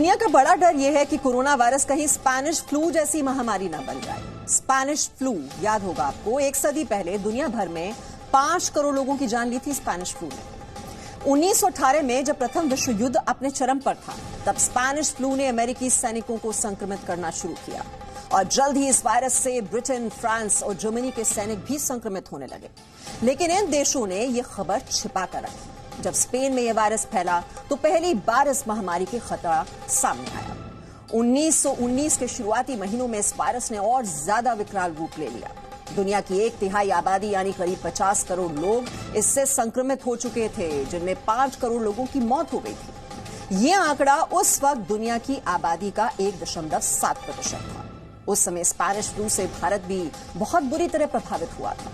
दुनिया का बड़ा डर यह है कि कोरोना वायरस कहीं स्पेनिश फ्लू जैसी महामारी न बन जाए। स्पेनिश फ्लू, याद होगा आपको, 1 सदी पहले दुनिया भर में 5 करोड़ लोगों की जान ली थी स्पेनिश फ्लू ने। 1918 में जब प्रथम विश्व युद्ध अपने चरम पर था, तब स्पेनिश फ्लू ने अमेरिकी सैनिकों को संक्रमित करना शुरू किया और जल्द ही इस वायरस से ब्रिटेन, फ्रांस और जर्मनी के सैनिक भी संक्रमित होने लगे। लेकिन इन देशों ने यह खबर छिपा कर रखी। जब स्पेन में यह वायरस फैला तो पहली बार इस महामारी के खतरा सामने आया। 1919 के शुरुआती महीनों में इस वायरस ने और ज्यादा विकराल रूप ले लिया। दुनिया की 1/3 आबादी यानी करीब 50 करोड़ लोग इससे संक्रमित हो चुके थे, जिनमें 5 करोड़ लोगों की मौत हो गई थी। यह आंकड़ा उस वक्त दुनिया की आबादी का 1.7% था। उस समय स्पेनिश फ्लू से भारत भी बहुत बुरी तरह प्रभावित हुआ था।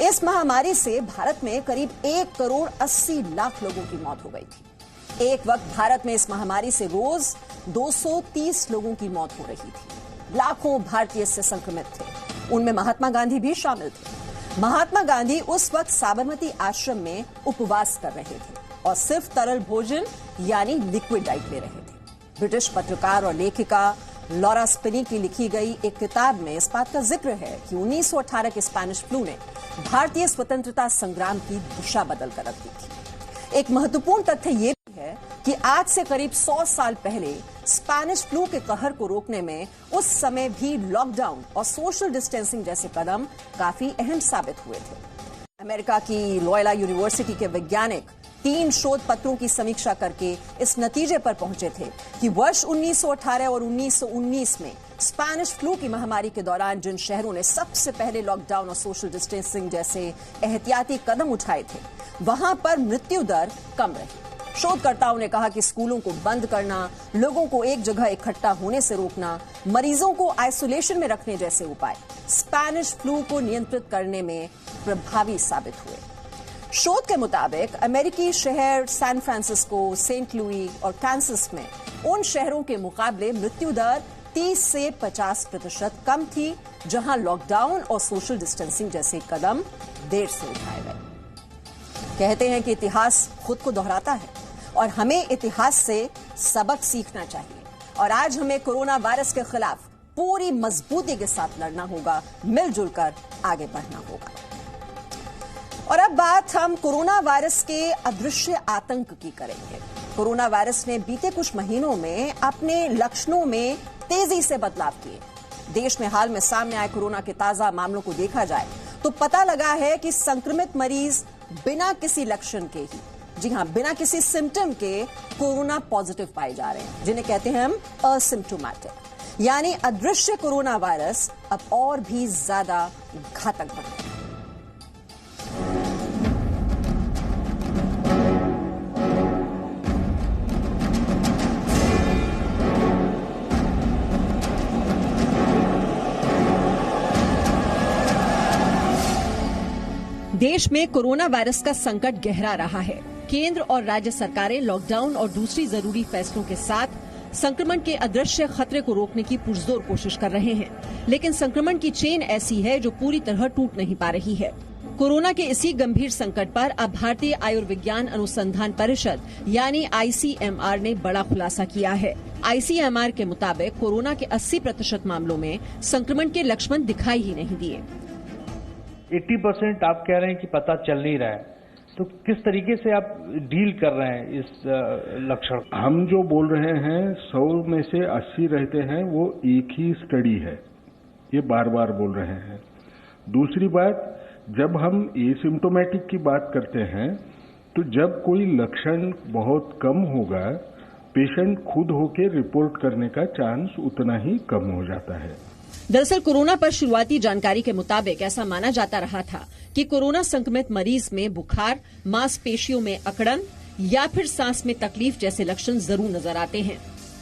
इस महामारी से भारत में करीब 1 करोड़ 80 लाख लोगों की मौत हो गई थी। एक वक्त भारत में इस महामारी से रोज 230 लोगों की मौत हो रही थी। लाखों भारतीय इससे संक्रमित थे, उनमें महात्मा गांधी भी शामिल थे। महात्मा गांधी उस वक्त साबरमती आश्रम में उपवास कर रहे थे और सिर्फ तरल भोजन यानी लिक्विड डाइट ले रहे थे। ब्रिटिश पत्रकार और लेखिका लॉरा स्पिनी की लिखी गई एक किताब में इस बात का जिक्र है कि 1918 के स्पेनिश फ्लू ने भारतीय स्वतंत्रता संग्राम की दिशा बदलकर रख दी थी। एक महत्वपूर्ण तथ्य यह भी है कि आज से करीब 100 साल पहले स्पेनिश फ्लू के कहर को रोकने में उस समय भी लॉकडाउन और सोशल डिस्टेंसिंग जैसे कदम काफी अहम साबित हुए थे। अमेरिका की लोयोला यूनिवर्सिटी के वैज्ञानिक 3 शोध पत्रों की समीक्षा करके इस नतीजे पर पहुंचे थे कि वर्ष 1918 और 1919 में स्पेनिश फ्लू की महामारी के दौरान जिन शहरों ने सबसे पहले लॉकडाउन और सोशल डिस्टेंसिंग जैसे एहतियाती कदम उठाए थे, वहां पर मृत्यु दर कम रही। शोधकर्ताओं ने कहा कि स्कूलों को बंद करना, लोगों को एक जगह इकट्ठा होने से रोकना, मरीजों को आइसोलेशन में रखने जैसे उपाय स्पेनिश फ्लू को नियंत्रित करने में प्रभावी साबित हुए। शोध के मुताबिक अमेरिकी शहर सैन फ्रांसिस्को, सेंट लुई और कैंसस में उन शहरों के मुकाबले मृत्यु दर 30 से 50% कम थी, जहां लॉकडाउन और सोशल डिस्टेंसिंग जैसे कदम देर से उठाए गए। कहते हैं कि इतिहास खुद को दोहराता है और हमें इतिहास से सबक सीखना चाहिए। और आज हमें कोरोना वायरस के खिलाफ पूरी मजबूती के साथ लड़ना होगा, मिलजुल कर आगे बढ़ना होगा। और अब बात हम कोरोना वायरस के अदृश्य आतंक की करेंगे। कोरोना वायरस ने बीते कुछ महीनों में अपने लक्षणों में तेजी से बदलाव किए। देश में हाल में सामने आए कोरोना के ताजा मामलों को देखा जाए तो पता लगा है कि संक्रमित मरीज बिना किसी लक्षण के ही, जी हां, बिना किसी सिम्टम के कोरोना पॉजिटिव पाए जा रहे हैं, जिन्हें कहते हैं हम असिम्प्टोमैटिक। यानी अदृश्य कोरोना वायरस अब और भी ज्यादा घातक बन गया। देश में कोरोना वायरस का संकट गहरा रहा है। केंद्र और राज्य सरकारें लॉकडाउन और दूसरी जरूरी फैसलों के साथ संक्रमण के अदृश्य खतरे को रोकने की पुरजोर कोशिश कर रहे हैं, लेकिन संक्रमण की चेन ऐसी है जो पूरी तरह टूट नहीं पा रही है। कोरोना के इसी गंभीर संकट पर अब भारतीय आयुर्विज्ञान अनुसंधान परिषद यानी ICMR ने बड़ा खुलासा किया है। ICMR के मुताबिक कोरोना के 80% मामलों में संक्रमण के लक्षण दिखाई ही नहीं दिए। 80% आप कह रहे हैं कि पता चल नहीं रहा है, तो किस तरीके से आप डील कर रहे हैं इस लक्षण? हम जो बोल रहे हैं 100 में से 80 रहते हैं, वो एक ही स्टडी है, ये बार बार बोल रहे हैं। दूसरी बात, जब हम एसिम्प्टोमेटिक की बात करते हैं तो जब कोई लक्षण बहुत कम होगा, पेशेंट खुद होके रिपोर्ट करने का चांस उतना ही कम हो जाता है। दरअसल कोरोना पर शुरुआती जानकारी के मुताबिक ऐसा माना जाता रहा था कि कोरोना संक्रमित मरीज में बुखार, मांसपेशियों में अकड़न या फिर सांस में तकलीफ जैसे लक्षण जरूर नजर आते हैं।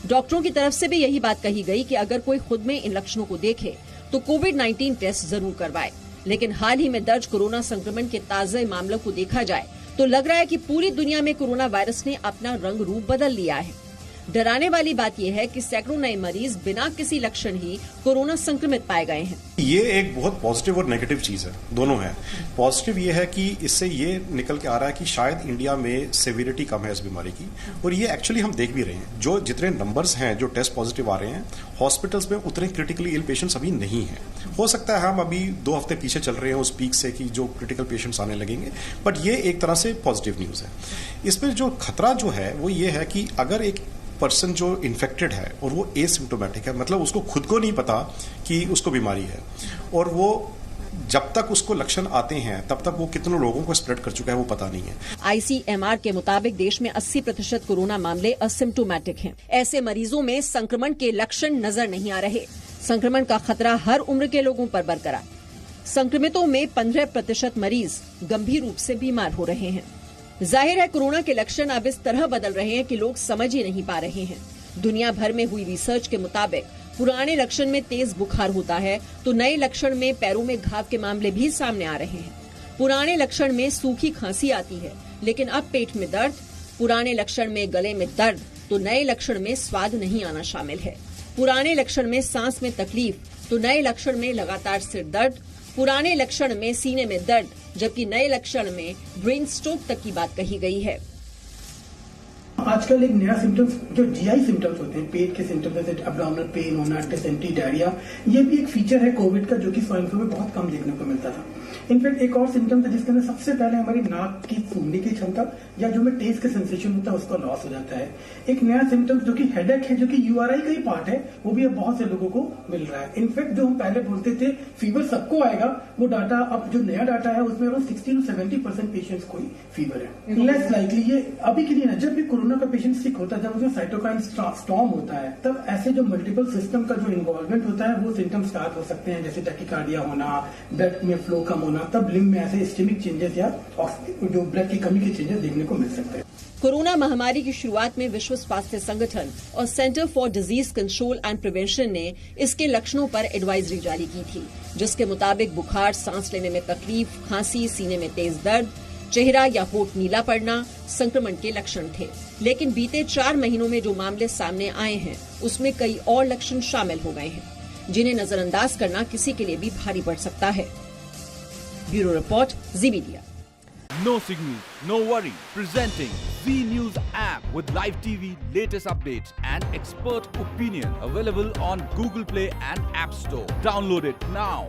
डॉक्टरों की तरफ से भी यही बात कही गई कि अगर कोई खुद में इन लक्षणों को देखे तो कोविड-19 टेस्ट जरूर करवाए। लेकिन हाल ही में दर्ज कोरोना संक्रमण के ताजे मामलों को देखा जाए तो लग रहा है कि पूरी दुनिया में कोरोना वायरस ने अपना रंग रूप बदल लिया है। डराने वाली बात यह है कि सैकड़ों नए मरीज बिना किसी लक्षण ही कोरोना संक्रमित पाए गए हैं। ये एक बहुत पॉजिटिव और नेगेटिव चीज है, दोनों है। पॉजिटिव ये है कि इससे ये निकल के आ रहा है कि शायद इंडिया में सेविरिटी कम है इस बीमारी की, और ये एक्चुअली हम देख भी रहे हैं। जो जितने नंबर्स हैं जो टेस्ट पॉजिटिव आ रहे हैं, हॉस्पिटल्स में उतने क्रिटिकली इल पेशेंट्स अभी नहीं है। हो सकता है हम अभी 2 हफ्ते पीछे चल रहे हैं उस पीक से कि जो क्रिटिकल पेशेंट्स आने लगेंगे, बट ये एक तरह से पॉजिटिव न्यूज है। इसमें जो खतरा जो है वो ये है कि अगर एक पर्सन जो इन्फेक्टेड है और वो एसिम्प्टोमेटिक है, मतलब उसको खुद को नहीं पता कि उसको बीमारी है, और वो जब तक उसको लक्षण आते हैं तब तक वो कितने लोगों को स्प्रेड कर चुका है वो पता नहीं है। ICMR के मुताबिक देश में 80% कोरोना मामले असिम्प्टोमेटिक हैं। ऐसे मरीजों में संक्रमण के लक्षण नजर नहीं आ रहे। संक्रमण का खतरा हर उम्र के लोगों पर बरकरार। संक्रमितों में 15% मरीज गंभीर रूप से बीमार हो रहे हैं। जाहिर है कोरोना के लक्षण अब इस तरह बदल रहे हैं कि लोग समझ ही नहीं पा रहे हैं। दुनिया भर में हुई रिसर्च के मुताबिक पुराने लक्षण में तेज बुखार होता है तो नए लक्षण में पैरों में घाव के मामले भी सामने आ रहे हैं। पुराने लक्षण में सूखी खांसी आती है, लेकिन अब पेट में दर्द, पुराने लक्षण में गले में दर्द तो नए लक्षण में स्वाद नहीं आना शामिल है। पुराने लक्षण में सांस में तकलीफ तो नए लक्षण में लगातार सिर दर्द, पुराने लक्षण में सीने में दर्द जबकि नए लक्षण में ब्रेन स्ट्रोक तक की बात कही गई है। आजकल एक नया सिम्टम्स जो जीआई सिम्टम्स होते हैं, पेट के सिम्टम्स जैसे एब्डोमिनल पेन होना, डिसेंट्री, डायरिया, ये भी एक फीचर है कोविड का जो कि स्वाइन फ्लू में बहुत कम देखने को मिलता था। इनफैक्ट एक और सिम्टम्स है जिसके अंदर सबसे पहले हमारी नाक की सूंघने की क्षमता या जो हमें टेस्ट का सेंसेशन होता है उसका लॉस हो जाता है। एक नया सिम्टम्स जो कि हेडेक है, जो कि यूआरआई का ही पार्ट है, वो भी अब बहुत से लोगों को मिल रहा है। इनफैक्ट जो हम पहले बोलते थे फीवर सबको आएगा, वो डाटा अब जो नया डाटा है उसमें अराउंड 60 to 70% पेशेंट्स को फीवर है। लेस लाइकली ये अभी के लिए ना, जब भी कोरोना का पेशेंट सिक होता है, जब उसमें साइटोकाइन स्टॉर्म होता है, तब ऐसे जो मल्टीपल सिस्टम का जो इन्वॉल्वमेंट होता है वो सिम्टम्स स्टार्ट हो सकते हैं, जैसे टैकीकार्डिया होना, ब्लड में फ्लो कम होना, तब लिम्ब में ऐसे इस्केमिक चेंजेस या जो ब्लड की कमी के चेंजेस देखने को मिल सकते हैं। कोरोना महामारी की शुरुआत में विश्व स्वास्थ्य संगठन और centre for disease control and prevention ने इसके लक्षणों पर एडवाइजरी जारी की थी, जिसके मुताबिक बुखार, सांस लेने में तकलीफ, खांसी, सीने में तेज दर्द, चेहरा या होठ नीला पड़ना संक्रमण के लक्षण थे। लेकिन बीते 4 महीनों में जो मामले सामने आए हैं उसमें कई और लक्षण शामिल हो गए हैं, जिन्हें नजरअंदाज करना किसी के लिए भी भारी पड़ सकता है। Bureau report, ji media. No signal, no worry. Presenting Z News app with live TV, latest updates and expert opinion. Available on Google Play and App Store. Download it now.